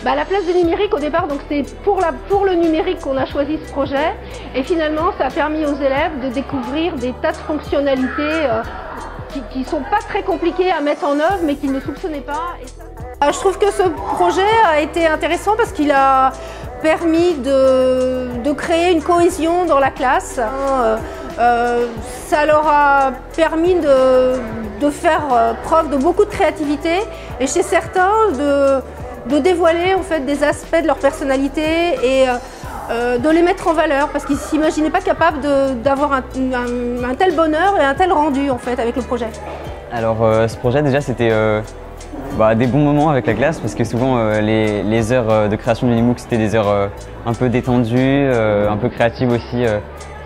La place du numérique au départ, donc c'est pour le numérique qu'on a choisi ce projet, et finalement ça a permis aux élèves de découvrir des tas de fonctionnalités qui ne sont pas très compliquées à mettre en œuvre mais qu'ils ne soupçonnaient pas. Je trouve que ce projet a été intéressant parce qu'il a permis de créer une cohésion dans la classe. Ça leur a permis de faire preuve de beaucoup de créativité et chez certains de dévoiler en fait des aspects de leur personnalité et de les mettre en valeur parce qu'ils ne s'imaginaient pas capables d'avoir un tel bonheur et un tel rendu en fait avec le projet. Alors ce projet déjà c'était des bons moments avec la classe parce que souvent les heures de création du MOOC c'était des heures un peu détendues, un peu créatives aussi.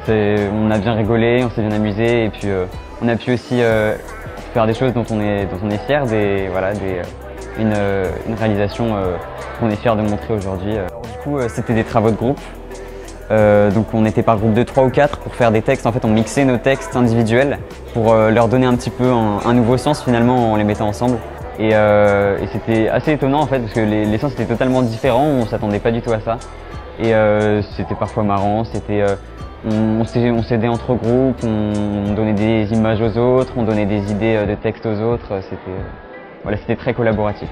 On a bien rigolé, on s'est bien amusé et puis on a pu aussi faire des choses dont on est fier, une réalisation qu'on est fier de montrer aujourd'hui. Du coup c'était des travaux de groupe, donc on était par groupe de 3 ou 4 pour faire des textes. En fait on mixait nos textes individuels pour leur donner un petit peu un nouveau sens finalement en les mettant ensemble. Et c'était assez étonnant en fait parce que les sens étaient totalement différents, on s'attendait pas du tout à ça. Et c'était parfois marrant, on s'aidait entre groupes, on donnait des images aux autres, on donnait des idées de textes aux autres, c'était très collaboratif.